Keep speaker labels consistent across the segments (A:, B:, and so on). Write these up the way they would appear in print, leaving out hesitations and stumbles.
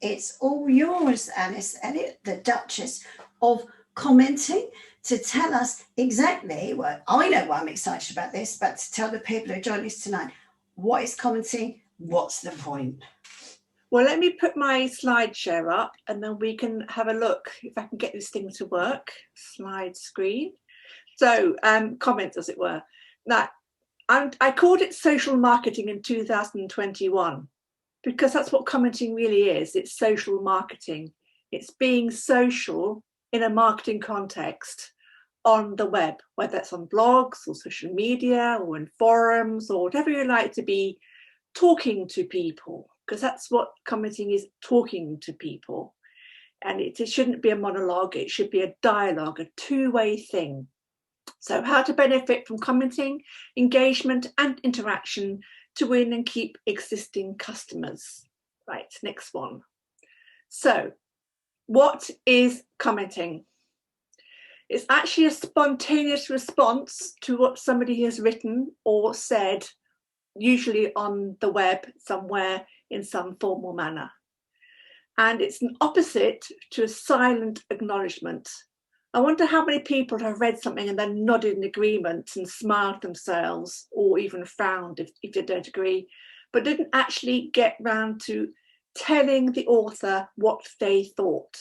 A: it's all yours, Alice Elliott, the Duchess of Commenting, to tell us exactly, well, I know why I'm excited about this, but to tell the people who join us tonight, what is commenting? What's the point?
B: Well, let me put my slide share up and then we can have a look if I can get this thing to work. Slide screen. So comments, as it were. Now, I called it social marketing in 2021 because that's what commenting really is. It's social marketing. It's being social in a marketing context on the web, whether it's on blogs or social media or in forums or whatever you like to be, talking to people, because that's what commenting is, talking to people. And it shouldn't be a monologue, it should be a dialogue, a two-way thing. So how to benefit from commenting, engagement and interaction to win and keep existing customers. Right, next one. So what is commenting? It's actually a spontaneous response to what somebody has written or said, usually on the web somewhere in some formal manner. And it's an opposite to a silent acknowledgement. I wonder how many people have read something and then nodded in agreement and smiled themselves or even frowned if they don't agree, but didn't actually get round to telling the author what they thought.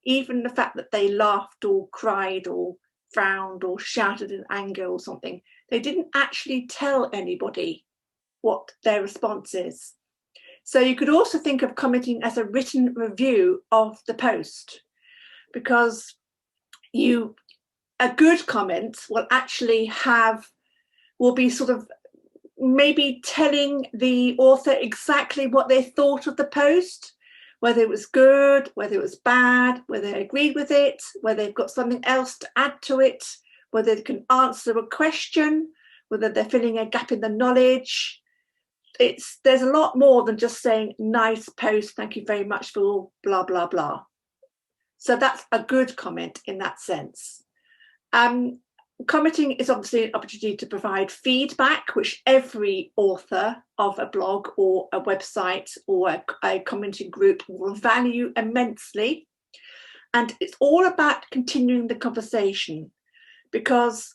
B: Even the fact that they laughed or cried or frowned or shouted in anger or something, they didn't actually tell anybody what their response is. So you could also think of commenting as a written review of the post, because a good comment will actually will be sort of maybe telling the author exactly what they thought of the post, whether it was good, whether it was bad, whether they agreed with it, whether they've got something else to add to it, whether they can answer a question, whether they're filling a gap in the knowledge. There's a lot more than just saying nice post, thank you very much for blah blah blah. So that's a good comment in that sense. Commenting is obviously an opportunity to provide feedback, which every author of a blog or a website or a commenting group will value immensely. And it's all about continuing the conversation, because,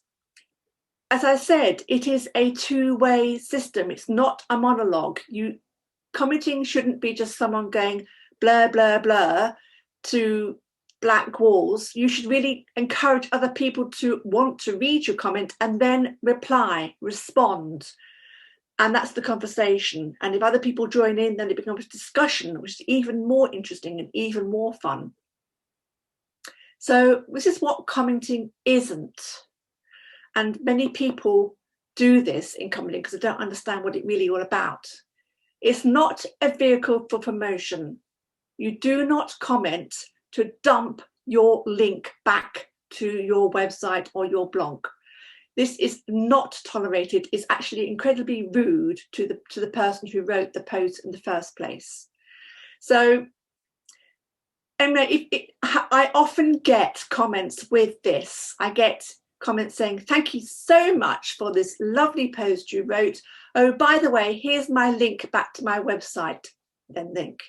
B: as I said, it is a two-way system. It's not a monologue. Commenting shouldn't be just someone going blah, blah, blah to blank walls. You should really encourage other people to want to read your comment and then reply, respond. And that's the conversation. And if other people join in, then it becomes a discussion, which is even more interesting and even more fun. So this is what commenting isn't. And many people do this in commenting because they don't understand what it's really all about. It's not a vehicle for promotion. You do not comment to dump your link back to your website or your blog. This is not tolerated. It's actually incredibly rude to the person who wrote the post in the first place. So I often get comments with this. I get comments saying, thank you so much for this lovely post you wrote. Oh, by the way, here's my link back to my website, then link.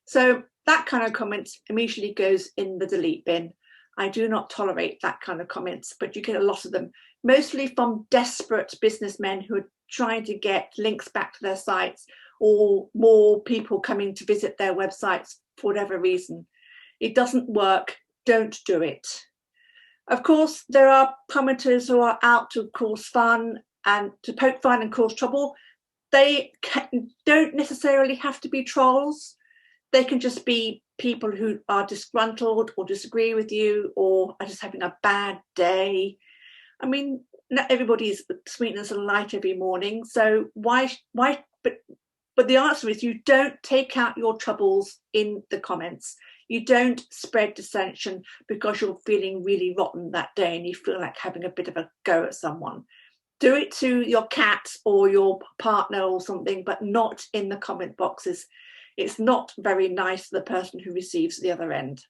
B: So that kind of comment immediately goes in the delete bin. I do not tolerate that kind of comments, but you get a lot of them, mostly from desperate businessmen who are trying to get links back to their sites or more people coming to visit their websites for whatever reason. It doesn't work. Don't do it. Of course, there are commenters who are out to cause fun and to poke fun and cause trouble. They don't necessarily have to be trolls. They can just be people who are disgruntled or disagree with you or are just having a bad day. I mean, not everybody is sweetness and light every morning. So why? But the answer is you don't take out your troubles in the comments. You don't spread dissension because you're feeling really rotten that day and you feel like having a bit of a go at someone. Do it to your cat or your partner or something, but not in the comment boxes. It's not very nice to the person who receives the other end.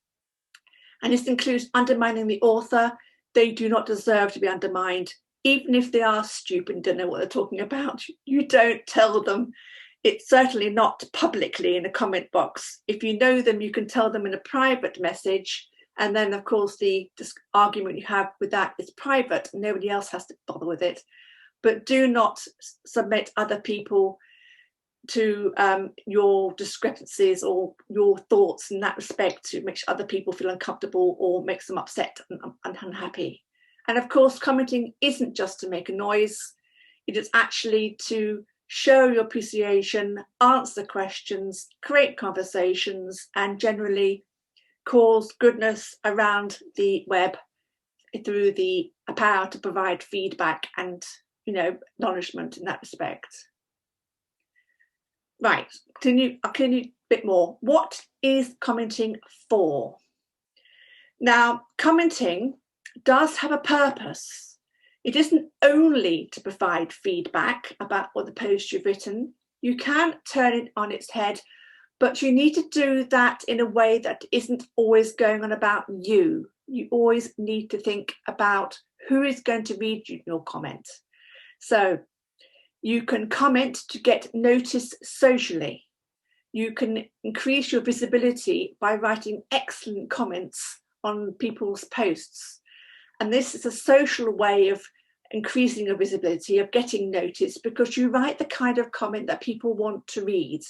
B: And this includes undermining the author. They do not deserve to be undermined. Even if they are stupid and don't know what they're talking about, you don't tell them. it's certainly not publicly in a comment box. If you know them, you can tell them in a private message. And then, of course, the argument you have with that is private. Nobody else has to bother with it. But do not submit other people to your discrepancies or your thoughts in that respect to make sure other people feel uncomfortable or makes them upset and unhappy. And of course, commenting isn't just to make a noise. It is actually to show your appreciation, answer questions, create conversations, and generally cause goodness around the web through the power to provide feedback and, acknowledgement in that respect. Right, I'll continue a bit more. What is commenting for? Now, commenting does have a purpose. It isn't only to provide feedback about what the post you've written. You can turn it on its head, but you need to do that in a way that isn't always going on about you. You always need to think about who is going to read your comment. So you can comment to get noticed socially. You can increase your visibility by writing excellent comments on people's posts. And this is a social way of increasing your visibility, of getting noticed, because you write the kind of comment that people want to read.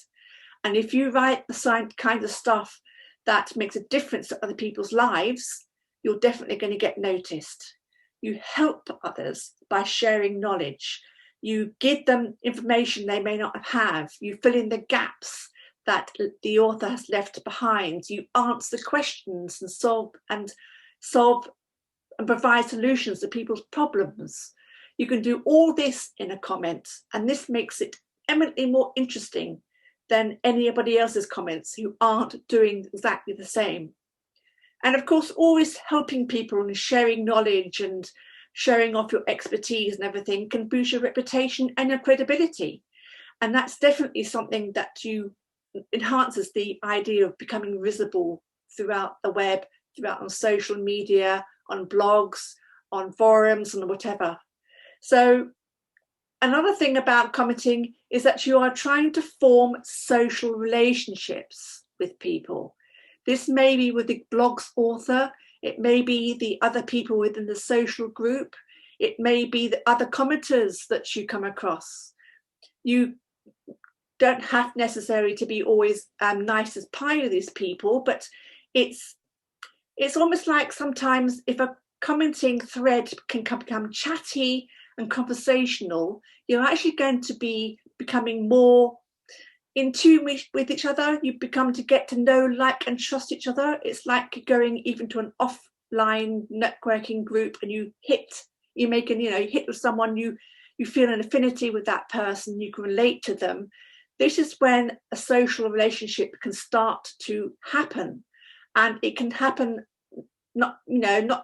B: And if you write the kind of stuff that makes a difference to other people's lives, you're definitely going to get noticed. You help others by sharing knowledge. You give them information they may not have. You fill in the gaps that the author has left behind. You answer questions and solve and provide solutions to people's problems. You can do all this in a comment, and this makes it eminently more interesting than anybody else's comments who aren't doing exactly the same. And of course, always helping people and sharing knowledge and showing off your expertise and everything can boost your reputation and your credibility. And that's definitely something that enhances the idea of becoming visible throughout the web, throughout on social media, on blogs, on forums and whatever. So another thing about commenting is that you are trying to form social relationships with people. This may be with the blog's author, it may be the other people within the social group, it may be the other commenters that you come across. You don't have necessarily to be always nice as pie with these people, but it's almost like sometimes if a commenting thread can become chatty and conversational, you're actually going to be becoming more in tune with each other. You become to get to know, like, and trust each other. It's like going even to an offline networking group and you hit with someone, you feel an affinity with that person, you can relate to them. This is when a social relationship can start to happen, and it can happen not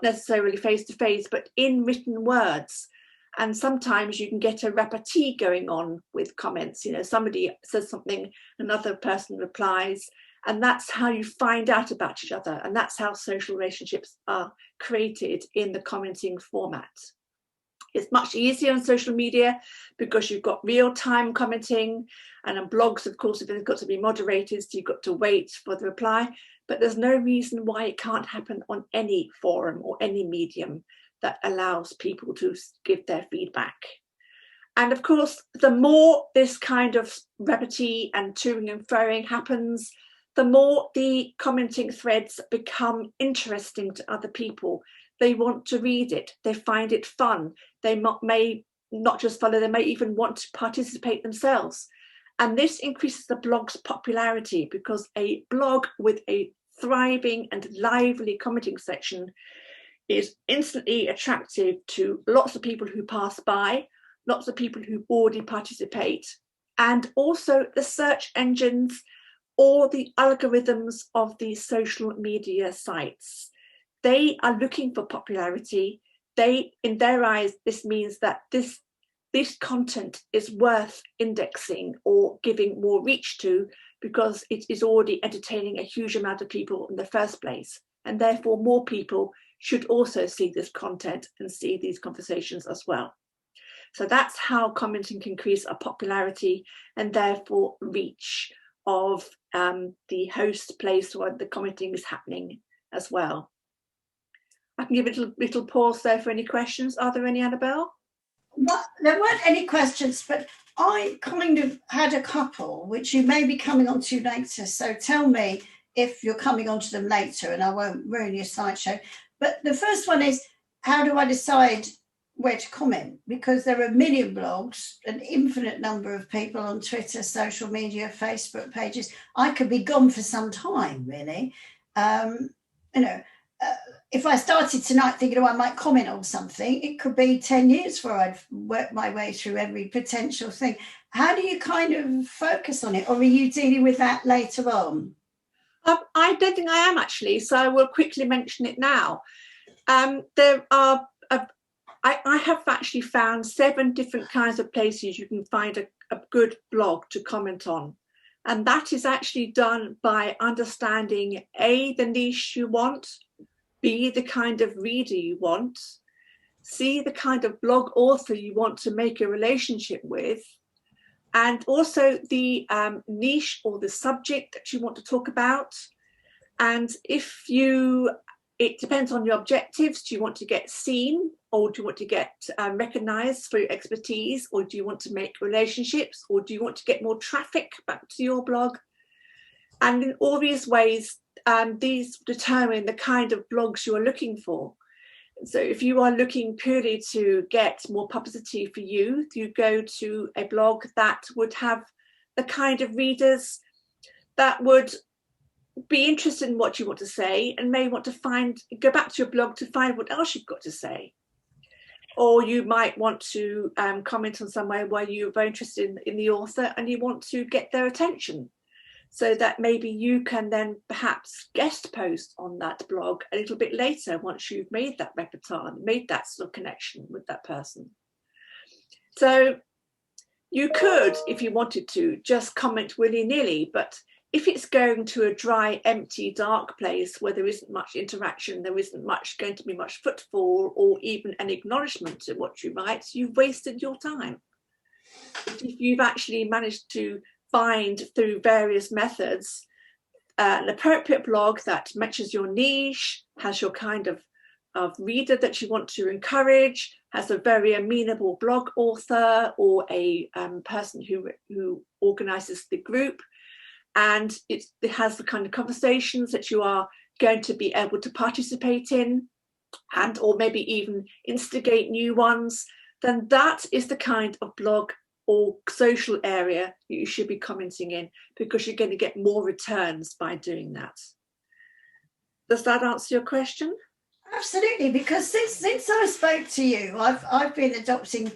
B: necessarily face to face, but in written words. And sometimes you can get a repartee going on with comments. Somebody says something, another person replies, and that's how you find out about each other. And that's how social relationships are created in the commenting format. It's much easier on social media because you've got real-time commenting, and on blogs, of course, they've got to be moderated, so you've got to wait for the reply. But there's no reason why it can't happen on any forum or any medium that allows people to give their feedback. And of course, the more this kind of repartee and toing and froing happens, the more the commenting threads become interesting to other people. They want to read it, they find it fun, they may not just follow, they may even want to participate themselves. And this increases the blog's popularity, because a blog with a thriving and lively commenting section is instantly attractive to lots of people who pass by, lots of people who already participate, and also the search engines or the algorithms of these social media sites. They are looking for popularity. In their eyes, this means that this content is worth indexing or giving more reach to, because it is already entertaining a huge amount of people in the first place. And therefore, more people should also see this content and see these conversations as well. So that's how commenting can increase our popularity and therefore reach of the host place where the commenting is happening as well. I can give a little pause there for any questions. Are there any, Annabelle?
A: Well, there weren't any questions, but I kind of had a couple, which you may be coming on to later. So tell me if you're coming on to them later and I won't ruin your slideshow. But the first one is, how do I decide where to comment? Because there are a million blogs, an infinite number of people on Twitter, social media, Facebook pages. I could be gone for some time, really. If I started tonight thinking, I might comment on something, it could be 10 years before I'd worked my way through every potential thing. How do you kind of focus on it? Or are you dealing with that later on?
B: I don't think I am, actually, so I will quickly mention it now. There are, I have actually found 7 different kinds of places you can find a good blog to comment on. And that is actually done by understanding A, the niche you want, B, the kind of reader you want, C, the kind of blog author you want to make a relationship with, and also the niche or the subject that you want to talk about. And it depends on your objectives. Do you want to get seen, or do you want to get recognized for your expertise, or do you want to make relationships, or do you want to get more traffic back to your blog? And in all these ways, these determine the kind of blogs you are looking for. So if you are looking purely to get more publicity for you go to a blog that would have the kind of readers that would be interested in what you want to say and may want to go back to your blog to find what else you've got to say. Or you might want to comment on somewhere where you're very interested in the author and you want to get their attention, so that maybe you can then perhaps guest post on that blog a little bit later once you've made that repertoire, made that sort of connection with that person. So you could, if you wanted to, just comment willy-nilly, but if it's going to a dry, empty, dark place where there isn't much interaction, there isn't going to be much footfall or even an acknowledgement to what you write, you've wasted your time. If you've actually managed to find through various methods an appropriate blog that matches your niche, has your kind of reader that you want to encourage, has a very amenable blog author or a person who organizes the group, and it has the kind of conversations that you are going to be able to participate in, and or maybe even instigate new ones, then that is the kind of blog or social area you should be commenting in, because you're going to get more returns by doing that. Does that answer your question? Absolutely, because since I spoke to you, I've been adopting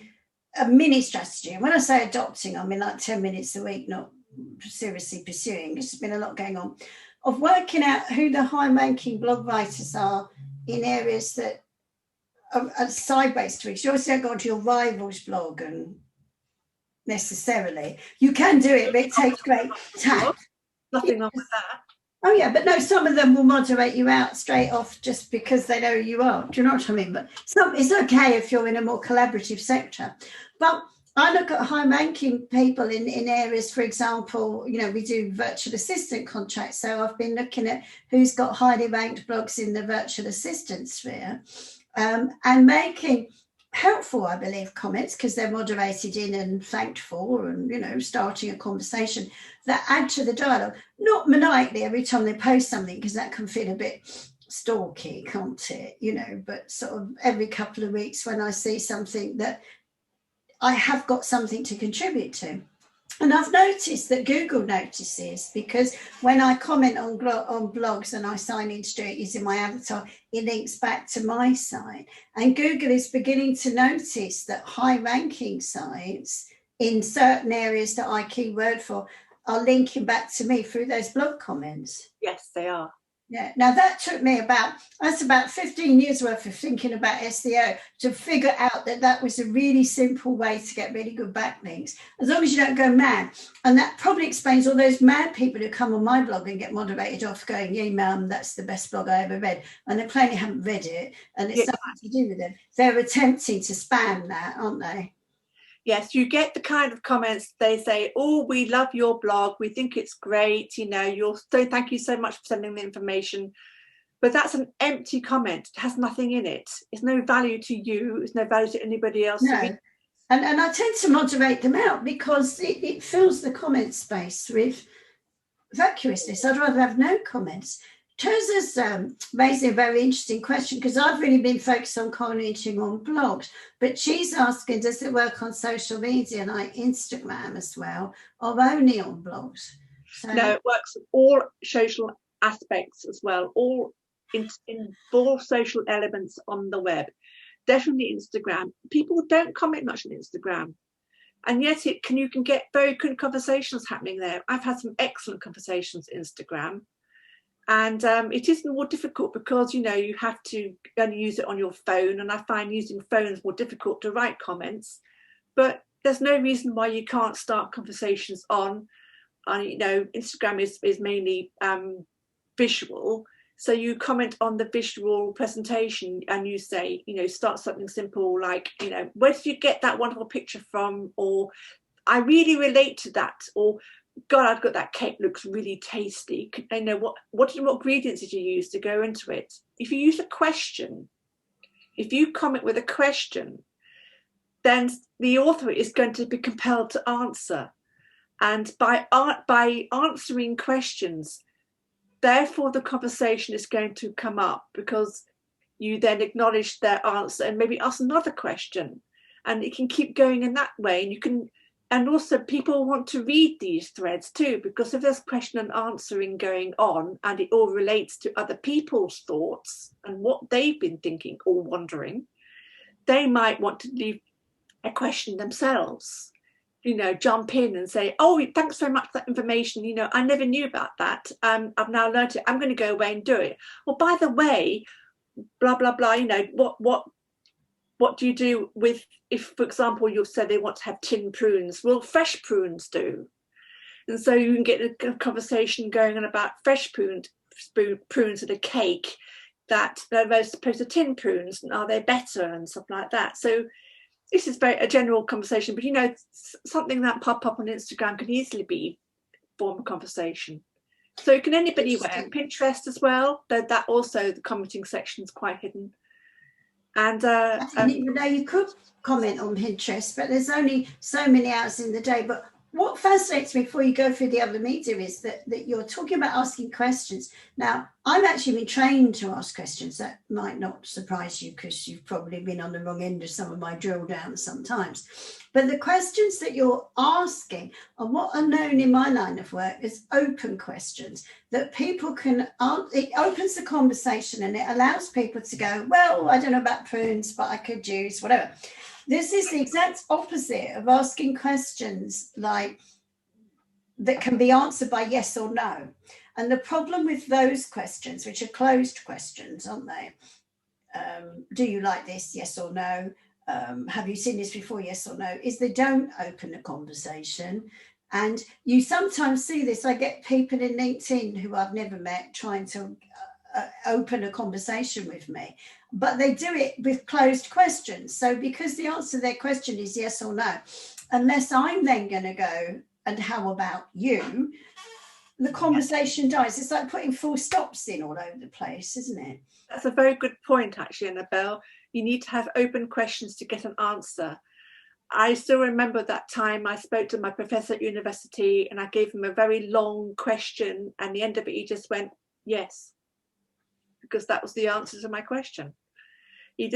B: a mini strategy. And when I say adopting, I mean like 10 minutes a week, not seriously pursuing. There's been a lot going on, of working out who the high-ranking blog writers are in areas that are sideways to each. You obviously don't go onto your rival's blog and necessarily. You can do it, but it takes great tact. Nothing wrong with that.
A: Oh yeah, but no, some of them will moderate you out straight off just because they know who you are. Do you know what I mean? But it's okay if you're in a more collaborative sector. But I look at high-ranking people in areas, for example, we do virtual assistant contracts. So I've been looking at who's got highly ranked blogs in the virtual assistant sphere, and making helpful, I believe, comments, because they're moderated in and thanked for, and starting a conversation that add to the dialogue, not maniacally every time they post something, because that can feel a bit stalky, can't it? But sort of every couple of weeks when I see something that I have got something to contribute to. And I've noticed that Google notices, because when I comment on blogs and I sign in to do it using my avatar, it links back to my site. And Google is beginning to notice that high-ranking sites in certain areas that I keyword for are linking back to me through those blog comments.
B: Yes, they are.
A: Yeah. Now that took me about 15 years worth of thinking about SEO to figure out that was a really simple way to get really good backlinks, as long as you don't go mad. And that probably explains all those mad people who come on my blog and get moderated off going, yeah, ma'am, that's the best blog I ever read. And they plainly haven't read it, and it's nothing to do with it. They're attempting to spam that, aren't they?
B: Yes, you get the kind of comments they say, oh, we love your blog, we think it's great, you know, you're so, thank you so much for sending the information. But that's an empty comment. It has nothing in it. It's no value to you. It's no value to anybody else.
A: No. And I tend to moderate them out because it fills the comment space with vacuousness. I'd rather have no comments. Terza's raising a very interesting question, because I've really been focused on commenting on blogs, but she's asking, does it work on social media like Instagram as well, or only on blogs?
B: So, no, it works on all social aspects as well, all in all social elements on the web. Definitely Instagram. People don't comment much on Instagram, and yet you can get very good conversations happening there. I've had some excellent conversations on Instagram. And it is more difficult because, you know, you have to only use it on your phone. And I find using phones more difficult to write comments. But there's no reason why you can't start conversations on you know, Instagram is mainly visual. So you comment on the visual presentation and you say, you know, start something simple like, you know, where did you get that wonderful picture from? Or I really relate to that. Or God, I've got that cake, looks really tasty. I know what ingredients did you use to go into it? If you use a question, if you comment with a question, then the author is going to be compelled to answer. And by answering questions, therefore the conversation is going to come up because you then acknowledge their answer and maybe ask another question. And it can keep going in that way. And you can. And also people want to read these threads too, because if there's question and answering going on and it all relates to other people's thoughts and what they've been thinking or wondering, they might want to leave a question themselves, you know, jump in and say, oh, thanks very much for that information. You know, I never knew about that. I've now learned it. I'm going to go away and do it. Well, by the way, blah, blah, blah, you know, what do you do with, if, for example, you've said they want to have tin prunes? Well, fresh prunes do. And so you can get a conversation going on about fresh prunes in a cake that they're as opposed to tin prunes, and are they better and stuff like that. So this is a general conversation, but, you know, something that pop up on Instagram can easily be form of conversation. So it can anybody wear. Pinterest as well, though that also the commenting section is quite hidden. And
A: I didn't even know you could comment on Pinterest, but there's only so many hours in the day. But what fascinates me before you go through the other media is that you're talking about asking questions. Now, I've actually been trained to ask questions. That might not surprise you because you've probably been on the wrong end of some of my drill downs sometimes. But the questions that you're asking are what are known in my line of work as open questions that people can, it opens the conversation and it allows people to go, well, I don't know about prunes, but I could use whatever. This is the exact opposite of asking questions like that can be answered by yes or no. And the problem with those questions, which are closed questions, aren't they? Do you like this? Yes or no? Have you seen this before? Yes or no? Is they don't open the conversation. And you sometimes see this. I get people in LinkedIn who I've never met trying to open a conversation with me, but they do it with closed questions. So because the answer to their question is yes or no, unless I'm then going to go, and how about you? The conversation dies. It's like putting full stops in all over the place, isn't it?
B: That's a very good point, actually, Annabelle. You need to have open questions to get an answer. I still remember that time I spoke to my professor at university and I gave him a very long question, and the end of it, he just went, yes, because that was the answer to my question. He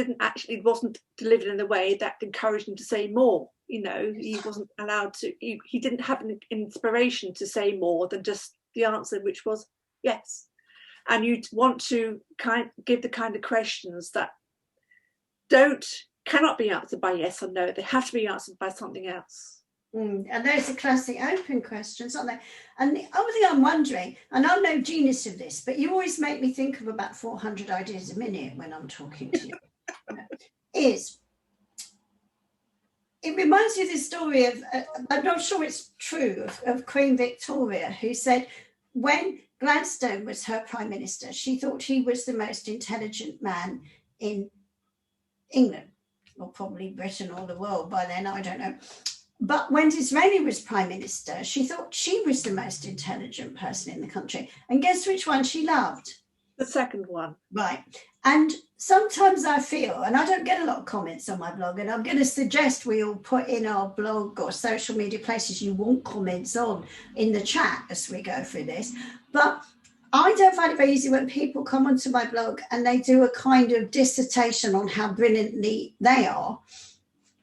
B: wasn't delivered in a way that encouraged him to say more. You know, he wasn't allowed to, he didn't have an inspiration to say more than just the answer, which was yes. And you want to give the kind of questions that cannot be answered by yes or no. They have to be answered by something else.
A: And those are classic open questions, aren't they? And the other thing I'm wondering, and I'm no genius of this, but you always make me think of about 400 ideas a minute when I'm talking to you, is it reminds you of the story of, I'm not sure it's true, of Queen Victoria, who said when Gladstone was her prime minister, she thought he was the most intelligent man in England. or probably Britain or the world by then, I don't know. But when Disraeli was Prime Minister, she thought she was the most intelligent person in the country. And guess which one she loved?
B: The second one.
A: Right. And sometimes I feel, and I don't get a lot of comments on my blog, and I'm going to suggest we all put in our blog or social media places you want comments on in the chat as we go through this. But I don't find it very easy when people come onto my blog and they do a kind of dissertation on how brilliantly they are.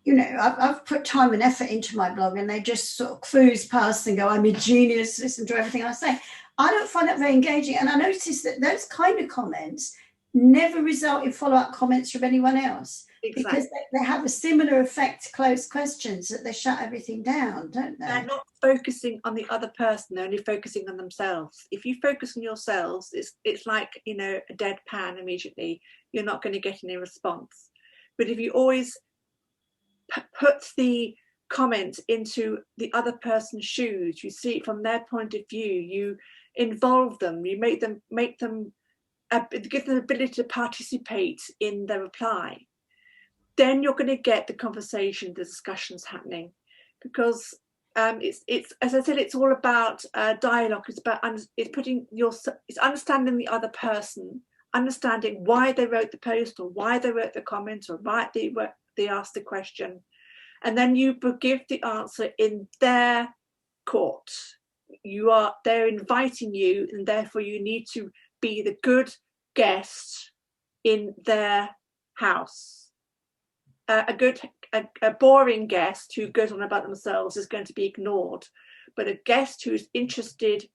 A: You know, I've put time and effort into my blog and they just sort of cruise past and go, I'm a genius, listen to everything I say. I don't find that very engaging. And I noticed that those kind of comments never result in follow-up comments from anyone else. Exactly. Because they have a similar effect to closed questions, that they shut everything down, don't they?
B: They're not focusing on the other person, they're only focusing on themselves. If you focus on yourselves, it's like, you know, a dead pan immediately. You're not going to get any response. But if you always put the comment into the other person's shoes, you see it from their point of view, you involve them, you give them the ability to participate in the reply, then you're going to get the conversation, the discussions happening. Because it's as I said, it's all about dialogue. It's about it's understanding the other person, understanding why they wrote the post or why they wrote the comment or why they asked the question, and then you give the answer in their court. They're inviting you, and therefore you need to be the good guest in their house. A boring guest who goes on about themselves is going to be ignored, but a guest who's interested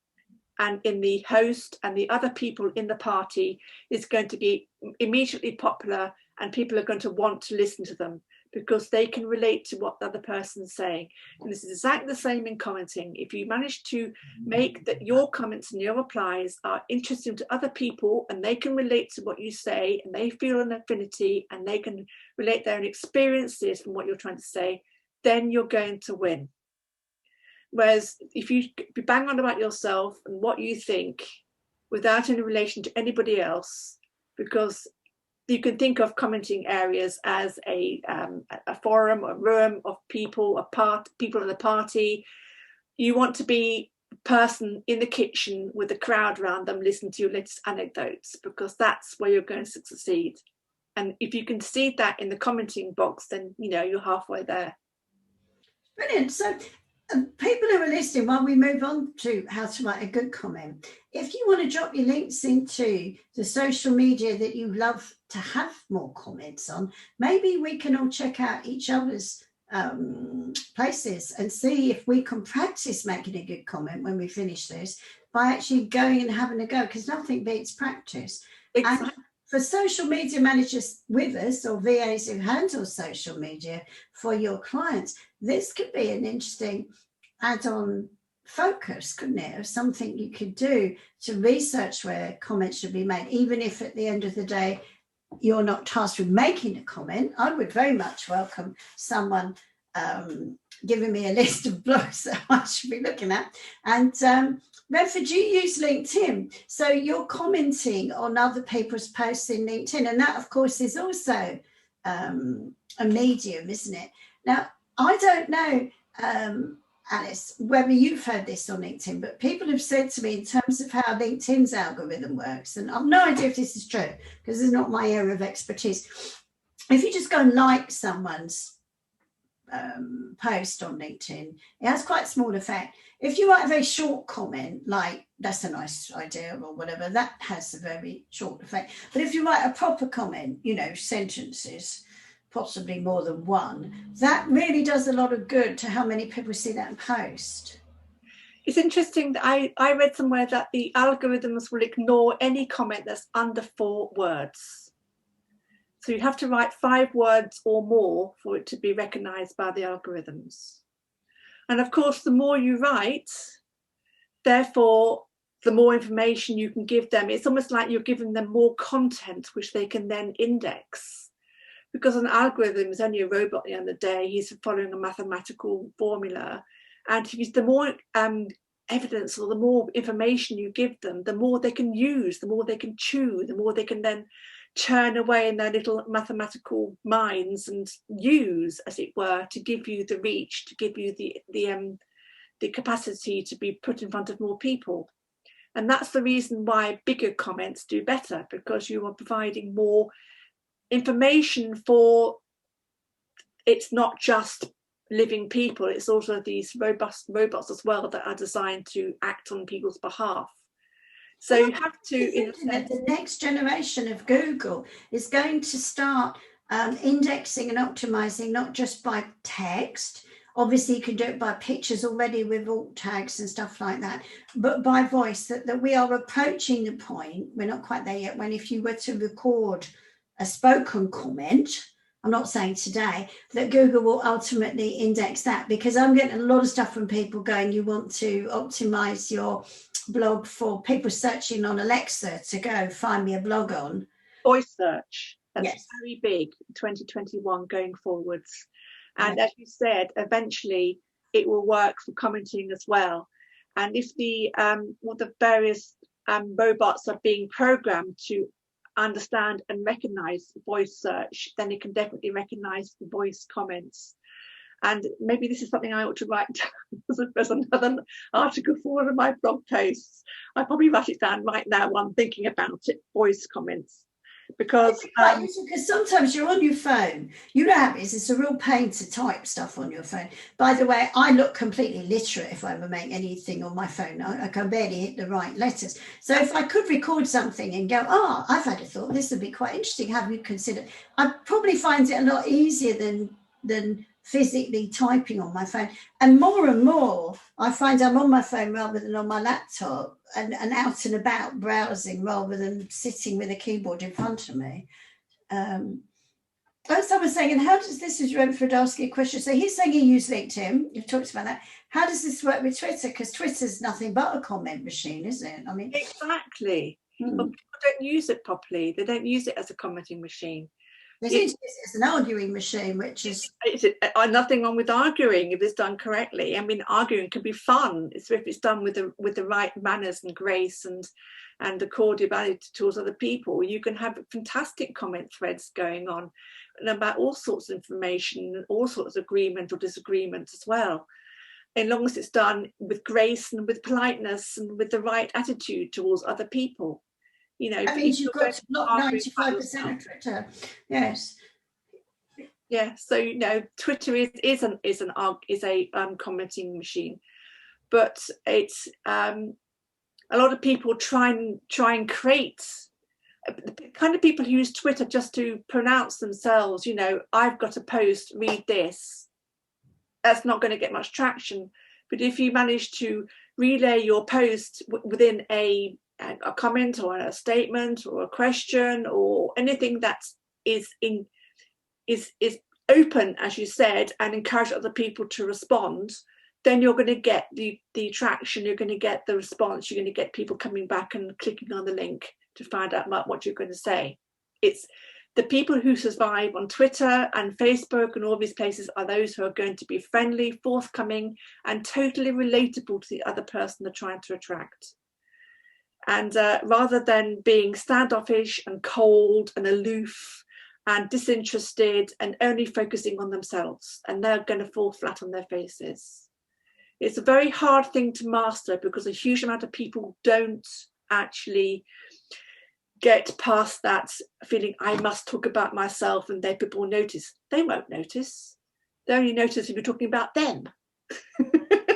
B: and in the host and the other people in the party is going to be immediately popular, and people are going to want to listen to them because they can relate to what the other person's saying. And this is exactly the same in commenting. If you manage to make that your comments and your replies are interesting to other people and they can relate to what you say and they feel an affinity and they can relate their own experiences from what you're trying to say, then you're going to win. Whereas if you bang on about yourself and what you think without any relation to anybody else, because you can think of commenting areas as a forum, a room of people, people in the party. You want to be the person in the kitchen with the crowd around them, listening to your latest anecdotes, because that's where you're going to succeed. And if you can see that in the commenting box, then you know you're halfway there.
A: Brilliant. So people who are listening, while we move on to how to write a good comment, if you want to drop your links into the social media that you love to have more comments on, maybe we can all check out each other's places and see if we can practice making a good comment when we finish this by actually going and having a go, because nothing beats practice. Exactly. And for social media managers with us or VAs who handle social media for your clients, this could be an interesting add-on focus, couldn't it, of something you could do to research where comments should be made, even if at the end of the day you're not tasked with making a comment. I would very much welcome someone giving me a list of blogs that I should be looking at. And Redford, you use LinkedIn, so you're commenting on other people's posts in LinkedIn, and that of course is also a medium, isn't it? Now I don't know Alice, whether you've heard this on LinkedIn, but people have said to me in terms of how LinkedIn's algorithm works, and I've no idea if this is true because it's not my area of expertise. If you just go and like someone's post on LinkedIn, it has quite a small effect. If you write a very short comment, like that's a nice idea or whatever, that has a very short effect. But if you write a proper comment, you know, sentences, possibly more than one, that really does a lot of good to how many people see that post.
B: It's interesting that I read somewhere that the algorithms will ignore any comment that's under 4 words. So you have to write 5 words or more for it to be recognized by the algorithms. And of course, the more you write, therefore, the more information you can give them. It's almost like you're giving them more content, which they can then index. Because an algorithm is only a robot at the end of the day. He's following a mathematical formula. And the more evidence or the more information you give them, the more they can use, the more they can chew, the more they can then churn away in their little mathematical minds and use, as it were, to give you the reach, to give you the capacity to be put in front of more people. And that's the reason why bigger comments do better, because you are providing more information for, it's not just living people, it's also these robust robots as well that are designed to act on people's behalf. So you have to, in a sense,
A: the next generation of Google is going to start indexing and optimizing not just by text. Obviously, you can do it by pictures already with alt tags and stuff like that, but by voice, that we are approaching the point, we're not quite there yet, when if you were to record a spoken comment, I'm not saying today, that Google will ultimately index that, because I'm getting a lot of stuff from people going, you want to optimize your blog for people searching on Alexa to go find me a blog on.
B: Voice search, that's
A: yes.
B: very big, 2021 going forwards. And as you said, eventually it will work for commenting as well. And if the various robots are being programmed to understand and recognize voice search, then it can definitely recognize the voice comments. And maybe this is something I ought to write as another article for one of my blog posts. I'll probably write it down right now while I'm thinking about it, voice comments. Because
A: sometimes you're on your phone, you know how it is, it's a real pain to type stuff on your phone. By the way, I look completely literate if I ever make anything on my phone. I can barely hit the right letters. So if I could record something and go, oh, I've had a thought, this would be quite interesting, have you considered? I'd probably find it a lot easier than physically typing on my phone. And more I find I'm on my phone rather than on my laptop, and out and about browsing rather than sitting with a keyboard in front of me. Someone's saying, and how does this, is Renford asking a question, so he's saying he used LinkedIn, you've talked about that. How does this work with Twitter? Because Twitter's nothing but a comment machine, isn't it? I mean,
B: exactly. But people don't use it properly, they don't use it as a commenting machine.
A: It's an arguing machine, which is
B: nothing wrong with arguing if it's done correctly. I mean, arguing can be fun. It's if it's done with the right manners and grace and the cordiality towards other people. You can have fantastic comment threads going on and about all sorts of information and all sorts of agreement or disagreement as well, as long as it's done with grace and with politeness and with the right attitude towards other people. You know,
A: that means you've got to block 95% of Twitter. Yes.
B: Yeah. So you know, Twitter is a commenting machine, but it's a lot of people try and create the kind of people who use Twitter just to pronounce themselves. You know, I've got a post, read this. That's not going to get much traction. But if you manage to relay your post within a comment or a statement or a question or anything that is open, as you said, and encourage other people to respond, then you're going to get the traction, you're going to get the response, you're going to get people coming back and clicking on the link to find out what you're going to say. It's the people who survive on Twitter and Facebook and all these places are those who are going to be friendly, forthcoming, and totally relatable to the other person they're trying to attract. And rather than being standoffish and cold and aloof and disinterested and only focusing on themselves, and they're going to fall flat on their faces. It's a very hard thing to master because a huge amount of people don't actually get past that feeling, I must talk about myself and then people will notice. They won't notice. They only notice if you're talking about them.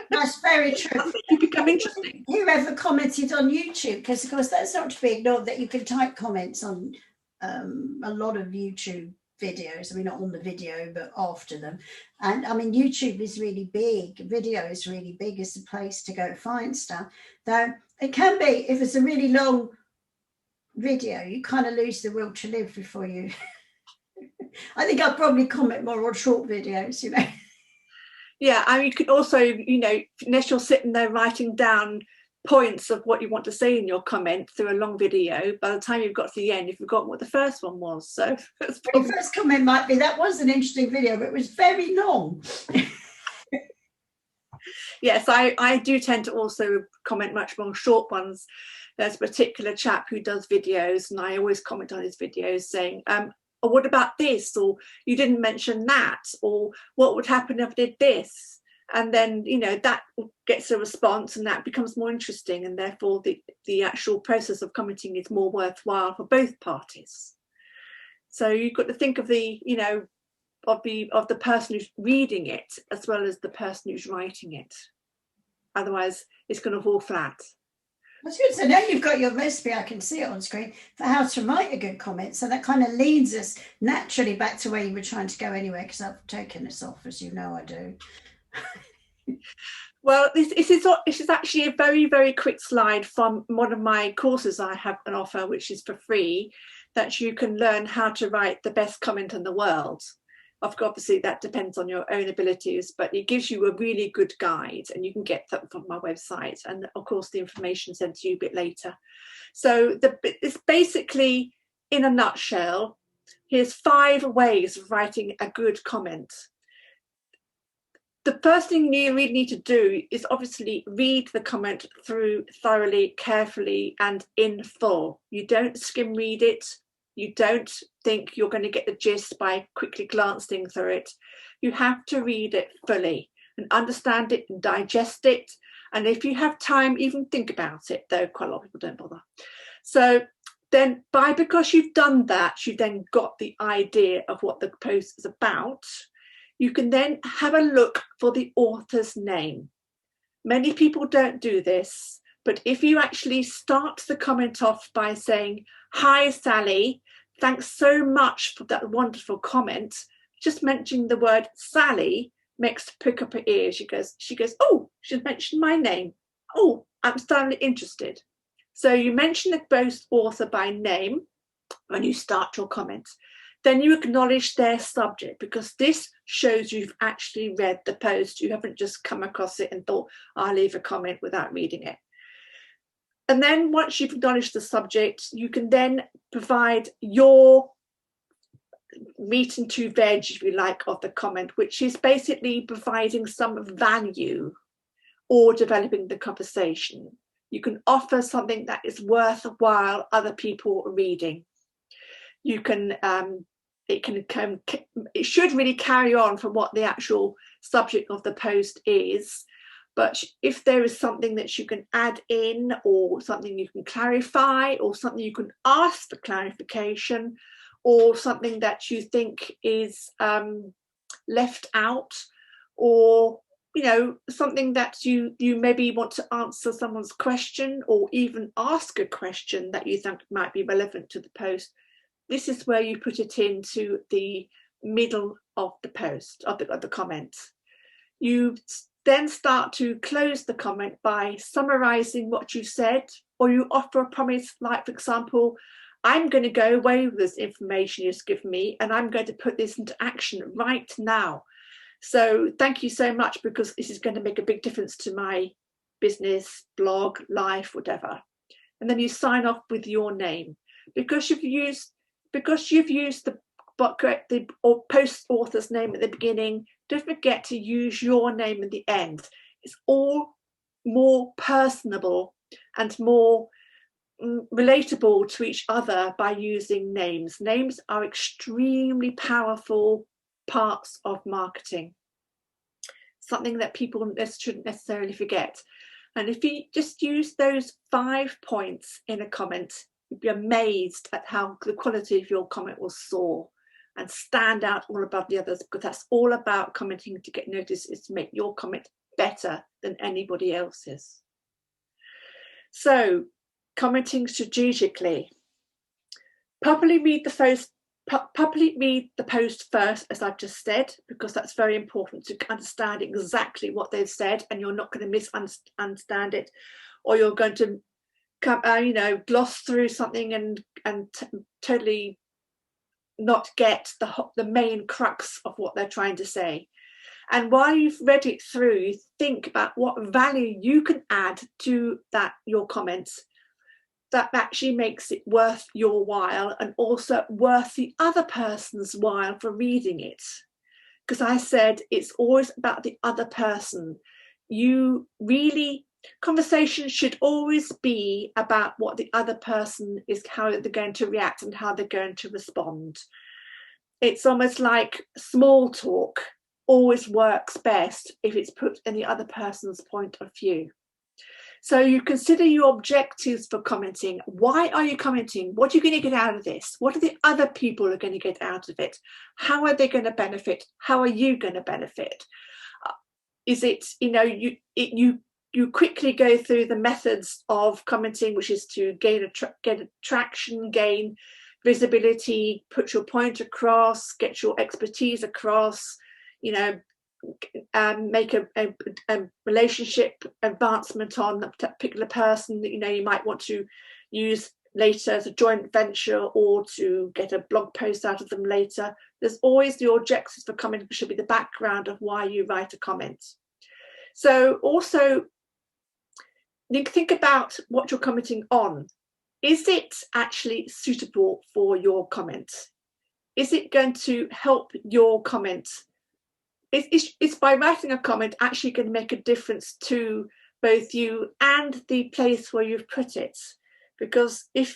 A: That's very true.
B: You become interesting.
A: Whoever commented on YouTube, because of course that's not to be ignored, that you can type comments on a lot of YouTube videos. I mean, not on the video, but after them. And I mean, YouTube is really big. Video is really big as a place to go find stuff. Though it can be, if it's a really long video, you kind of lose the will to live before you. I think I'll probably comment more on short videos, you know.
B: Yeah, and you could also, you know, unless you're sitting there writing down points of what you want to say in your comment through a long video, by the time you've got to the end, you've forgotten what the first one was. So that's probably...
A: The first comment might be, that was an interesting video, but it was very long.
B: Yes, I do tend to also comment much more short ones, There's a particular chap who does videos, and I always comment on his videos saying, oh, what about this? Or you didn't mention that, or what would happen if I did this? And then, you know, that gets a response and that becomes more interesting, and therefore the actual process of commenting is more worthwhile for both parties. So you've got to think of the, you know, of the person who's reading it as well as the person who's writing it. Otherwise, it's going to fall flat.
A: That's good. So now you've got your recipe, I can see it on screen, for how to write a good comment. So that kind of leads us naturally back to where you were trying to go anyway, because I've taken this off, as you know I do.
B: Well, this is actually a very, very quick slide from one of my courses I have on offer, which is for free, that you can learn how to write the best comment in the world. Obviously, that depends on your own abilities, but it gives you a really good guide, and you can get that from my website. And of course, the information sent to you a bit later. So it's basically, in a nutshell, here's 5 ways of writing a good comment. The first thing you really need to do is obviously read the comment through thoroughly, carefully, and in full. You don't skim read it. You don't think you're going to get the gist by quickly glancing through it. You have to read it fully and understand it and digest it. And if you have time, even think about it, though quite a lot of people don't bother. So then because you've done that, you've then got the idea of what the post is about. You can then have a look for the author's name. Many people don't do this, but if you actually start the comment off by saying, "Hi, Sally, thanks so much for that wonderful comment," just mentioning the word Sally makes her prick up her ears. She goes, "Oh, she's mentioned my name. Oh, I'm thoroughly interested." So you mention the post author by name when you start your comment. Then you acknowledge their subject, because this shows you've actually read the post. You haven't just come across it and thought, "I'll leave a comment" without reading it. And then once you've acknowledged the subject, you can then provide your meat and two veg, if you like, of the comment, which is basically providing some value or developing the conversation. You can offer something that is worthwhile other people reading. You can it should really carry on from what the actual subject of the post is, but if there is something that you can add in, or something you can clarify, or something you can ask for clarification, or something that you think is left out, or you know, something that you maybe want to answer someone's question, or even ask a question that you think might be relevant to the post, this is where you put it into the middle of the post, of the comment. You then start to close the comment by summarizing what you said, or you offer a promise, like, for example, "I'm going to go away with this information you've given me, and I'm going to put this into action right now. So thank you so much, because this is going to make a big difference to my business, blog, life, whatever." And then you sign off with your name. Because you've used the post author's name at the beginning, don't forget to use your name at the end. It's all more personable and more relatable to each other by using names. Names are extremely powerful parts of marketing, something that people shouldn't necessarily forget. And if you just use those 5 points in a comment, you'd be amazed at how the quality of your comment will soar and stand out all above the others, because that's all about commenting to get noticed, is to make your comment better than anybody else's. So, commenting strategically. Properly read the post first, as I've just said, because that's very important to understand exactly what they've said, and you're not going to misunderstand it, or you're going to gloss through something and totally not get the main crux of what they're trying to say. And while you've read it through, you think about what value you can add to your comments that actually makes it worth your while, and also worth the other person's while for reading it. Because I said it's always about the other person. You really Conversation should always be about what the other person is, how they're going to react and how they're going to respond. It's almost like small talk always works best if it's put in the other person's point of view. So you consider your objectives for commenting. Why are you commenting? What are you going to get out of this? What are the other people are going to get out of it? How are they going to benefit? How are you going to benefit? Is it, you quickly go through the methods of commenting, which is to get attraction, gain visibility, put your point across, get your expertise across, make a relationship advancement on a particular person that you might want to use later as a joint venture, or to get a blog post out of them later. There's always the objectives for commenting should be the background of why you write a comment. So also think about what you're commenting on. Is it actually suitable for your comment? Is it going to help your comment? Is by writing a comment actually going to make a difference to both you and the place where you've put it? Because if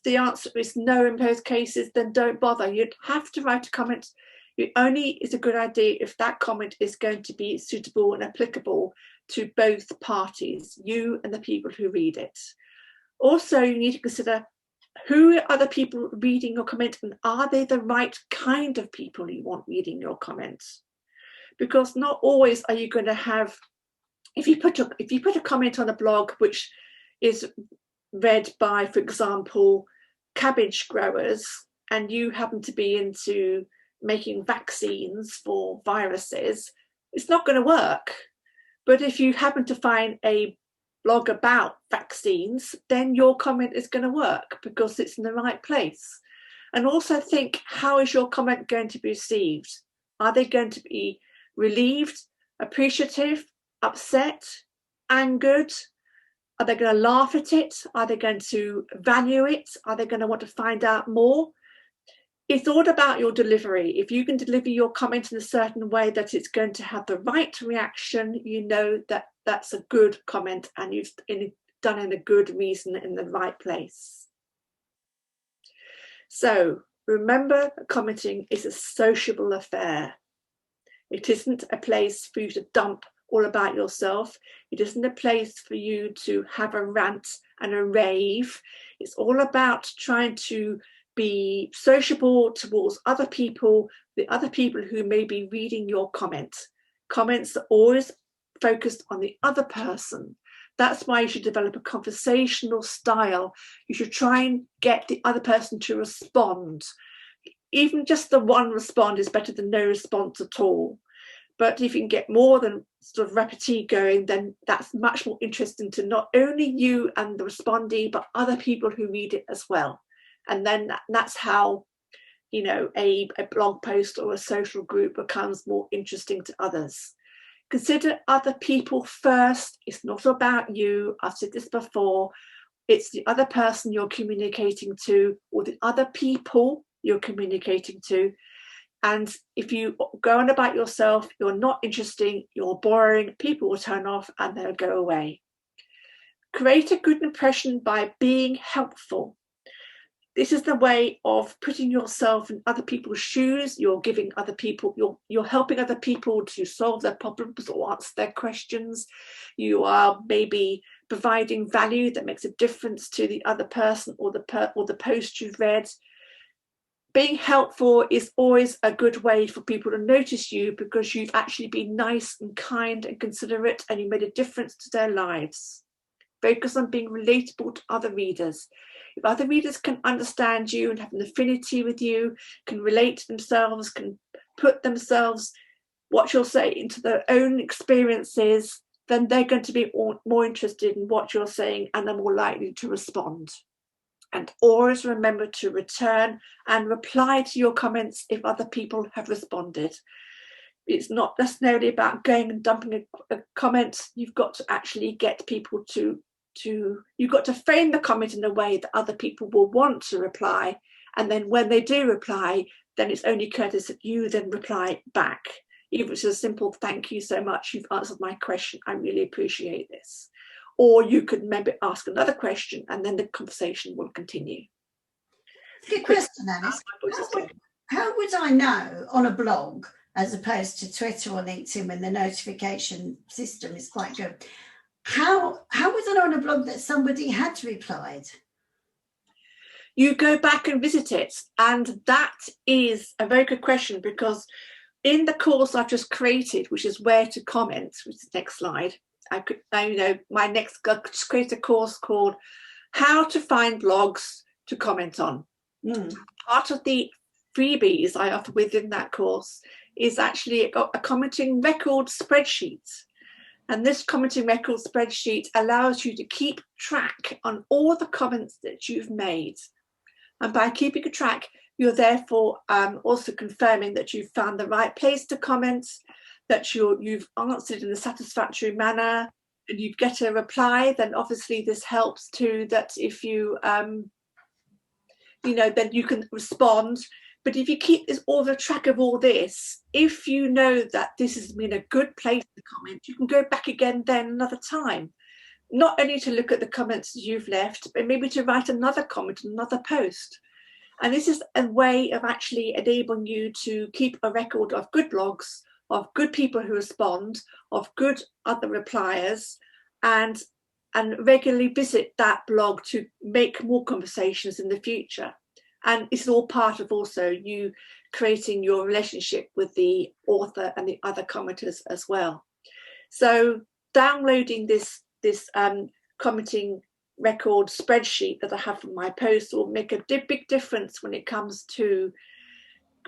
B: the answer is no in both cases, then don't bother. You'd have to write a comment. It only is a good idea if that comment is going to be suitable and applicable to both parties, you and the people who read it. Also, you need to consider who are the people reading your comment, and are they the right kind of people you want reading your comments? Because not always are you going to have, if you put a comment on a blog which is read by, for example, cabbage growers, and you happen to be into making vaccines for viruses, it's not going to work. But if you happen to find a blog about vaccines, then your comment is going to work because it's in the right place. And also think, how is your comment going to be received? Are they going to be relieved, appreciative, upset, angered? Are they going to laugh at it? Are they going to value it? Are they going to want to find out more? It's all about your delivery. If you can deliver your comment in a certain way that it's going to have the right reaction, you know that that's a good comment and you've done in a good reason in the right place. So remember, commenting is a sociable affair. It isn't a place for you to dump all about yourself. It isn't a place for you to have a rant and a rave. It's all about trying to be sociable towards other people, the other people who may be reading your comments. Comments are always focused on the other person. That's why you should develop a conversational style. You should try and get the other person to respond. Even just the one respond is better than no response at all. But if you can get more than sort of repartee going, then that's much more interesting to not only you and the respondee, but other people who read it as well. And then that's how, a blog post or a social group becomes more interesting to others. Consider other people first. It's not about you. I've said this before. It's the other person you're communicating to, or the other people you're communicating to. And if you go on about yourself, you're not interesting, you're boring, people will turn off and they'll go away. Create a good impression by being helpful. This is the way of putting yourself in other people's shoes. You're giving other people, you're helping other people to solve their problems or answer their questions. You are maybe providing value that makes a difference to the other person or the post you've read. Being helpful is always a good way for people to notice you, because you've actually been nice and kind and considerate and you made a difference to their lives. Focus on being relatable to other readers. If other readers can understand you and have an affinity with you, can relate to themselves, can put themselves, what you'll say, into their own experiences, then they're going to be more interested in what you're saying and they're more likely to respond. And always remember to return and reply to your comments if other people have responded. It's not necessarily about going and dumping a comment. You've got to actually get people you've got to frame the comment in a way that other people will want to reply. And then when they do reply, then it's only courteous that you then reply back. Even if it's a simple thank you so much, you've answered my question, I really appreciate this. or you could maybe ask another question and then the conversation will continue.
A: Good question, Alice. How would I know on a blog, as opposed to Twitter or LinkedIn when the notification system is quite good? How would I know on a blog that somebody had replied?
B: You go back and visit it, and that is a very good question, because in the course I've just created, which is where to comment, which is the next slide, I just create a course called How to Find Blogs to Comment On. Part of the freebies I offer within that course is actually a commenting record spreadsheet. And this commenting record spreadsheet allows you to keep track on all the comments that you've made. And by keeping a track, you're therefore also confirming that you've found the right place to comment, that you've answered in a satisfactory manner, and you get a reply. Then obviously this helps too, that if you, then you can respond. But if you keep all the track of all this, if you know that this has been a good place to comment, you can go back again then another time. Not only to look at the comments you've left, but maybe to write another comment, another post. And this is a way of actually enabling you to keep a record of good blogs, of good people who respond, of good other repliers, and regularly visit that blog to make more conversations in the future. And it's all part of also you creating your relationship with the author and the other commenters as well. So downloading this commenting record spreadsheet that I have from my posts will make a big difference when it comes to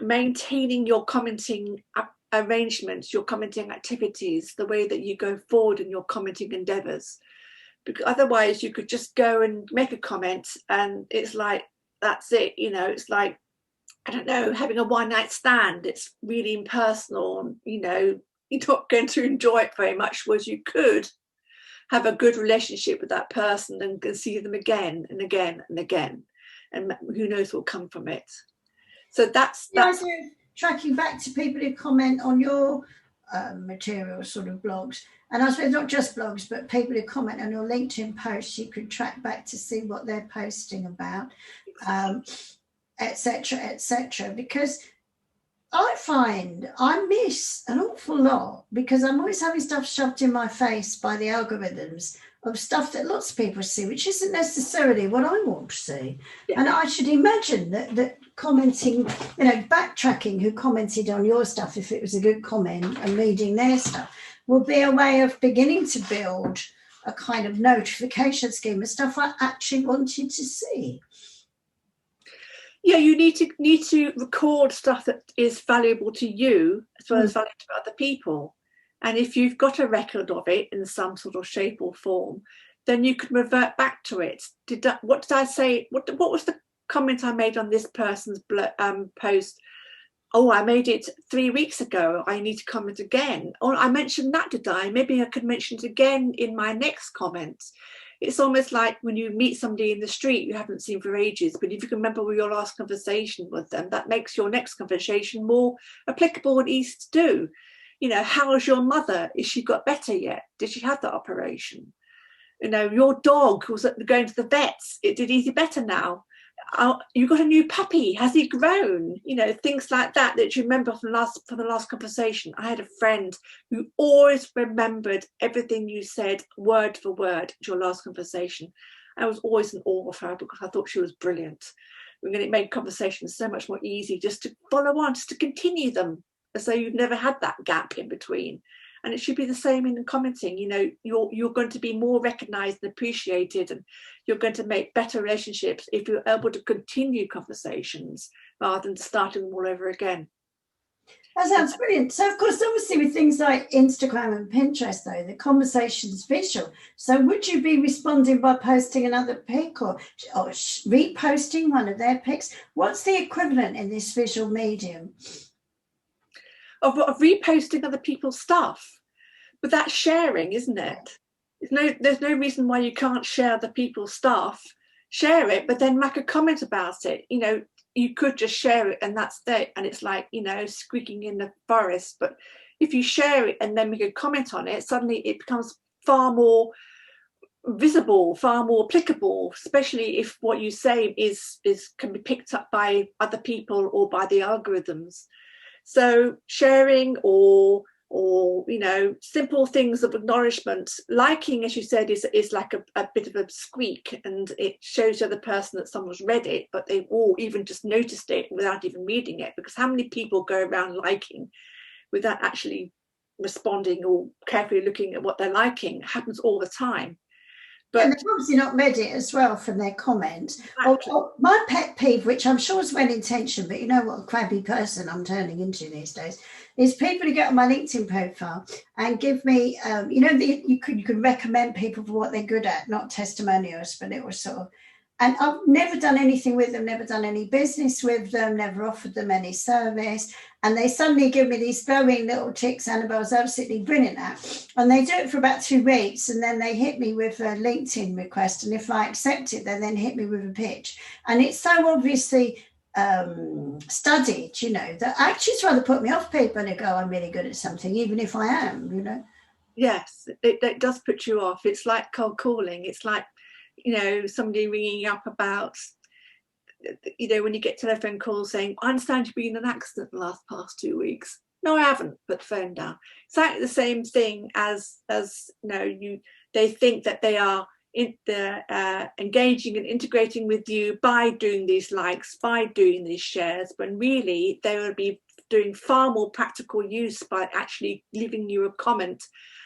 B: maintaining your commenting arrangements, your commenting activities, the way that you go forward in your commenting endeavors. Because otherwise you could just go and make a comment and it's like, that's it, it's like, I don't know, having a one-night stand. It's really impersonal, you're not going to enjoy it very much, whereas you could have a good relationship with that person and can see them again and again and again, and who knows what will come from it. So that's
A: tracking back to people who comment on your material sort of blogs, and I suppose not just blogs, but people who comment on your LinkedIn posts, you could track back to see what they're posting about, etc., because I find I miss an awful lot because I'm always having stuff shoved in my face by the algorithms of stuff that lots of people see, which isn't necessarily what I want to see. Yeah. And I should imagine that commenting, backtracking who commented on your stuff, if it was a good comment, and reading their stuff, will be a way of beginning to build a kind of notification scheme of stuff I actually wanted to see.
B: Yeah, you need to record stuff that is valuable to you as well as valuable to other people. And if you've got a record of it in some sort of shape or form, then you can revert back to it. What did I say? What was the comment I made on this person's post? Oh, I made it 3 weeks ago. I need to comment again. Or I mentioned that, did I? Maybe I could mention it again in my next comment. It's almost like when you meet somebody in the street you haven't seen for ages, but if you can remember your last conversation with them, that makes your next conversation more applicable and easy to do. How's your mother? Is she got better yet? Did she have that operation? Your dog was going to the vets. Did he better now? You got a new puppy. Has he grown? Things like that you remember from the last conversation. I had a friend who always remembered everything you said word for word at your last conversation. I was always in awe of her because I thought she was brilliant. It made conversations so much more easy just to follow on, just to continue them as though you've never had that gap in between. And it should be the same in commenting. You're going to be more recognized and appreciated, and you're going to make better relationships if you're able to continue conversations rather than starting them all over again.
A: That sounds brilliant. So, of course, obviously with things like Instagram and Pinterest, though, the conversation's visual. So would you be responding by posting another pic or reposting one of their pics? What's the equivalent in this visual medium?
B: Of reposting other people's stuff, but that's sharing, isn't it? There's no reason why you can't share other people's stuff. Share it, but then make a comment about it. You could just share it and that's it, and it's like squeaking in the forest. But if you share it and then make a comment on it, suddenly it becomes far more visible, far more applicable, especially if what you say is can be picked up by other people or by the algorithms. So sharing or simple things of acknowledgement. Liking, as you said, is like a bit of a squeak, and it shows the other person that someone's read it, but they've all even just noticed it without even reading it. Because how many people go around liking without actually responding or carefully looking at what they're liking? It happens all the time.
A: But they've obviously not read it as well from their comments.
B: Exactly.
A: My pet peeve, which I'm sure is well intentioned, but you know what a crabby person I'm turning into these days, is people who get on my LinkedIn profile and give me, you could recommend people for what they're good at, not testimonials, but it was sort of, and I've never done anything with them, never done any business with them, never offered them any service. And they suddenly give me these glowing little ticks, Annabelle's absolutely brilliant at. And they do it for about 2 weeks, and then they hit me with a LinkedIn request. And if I accept it, they then hit me with a pitch. And it's so obviously studied, that actually it's rather put me off people who go, I'm really good at something, even if I am.
B: Yes, it does put you off. It's like cold calling. It's like, somebody ringing up about, when you get telephone calls saying, I understand you've been in an accident the past 2 weeks. No, I haven't, put the phone down. Exactly the same thing as they think that they are engaging and integrating with you by doing these likes, by doing these shares, but really they will be doing far more practical use by actually leaving you a comment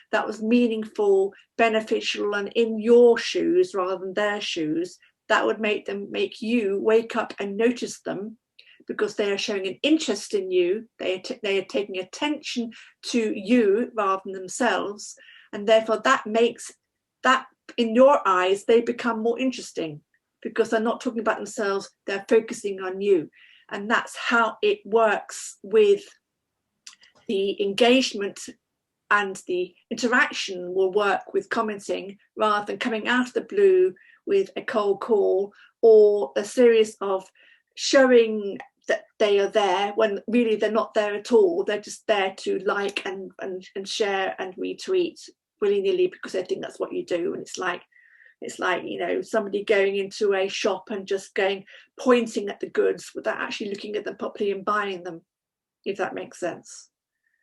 B: that was meaningful, beneficial, and in your shoes rather than their shoes. That would make you wake up and notice them, because they are showing an interest in you. They are taking attention to you rather than themselves, and therefore that makes that, in your eyes, they become more interesting, because they're not talking about themselves, they're focusing on you. And that's how it works with the engagement, and the interaction will work with commenting, rather than coming out of the blue with a cold call or a series of showing that they are there when really they're not there at all. They're just there to like and share and retweet willy-nilly because they think that's what you do. And it's like somebody going into a shop and just pointing at the goods without actually looking at them properly and buying them, if that makes sense.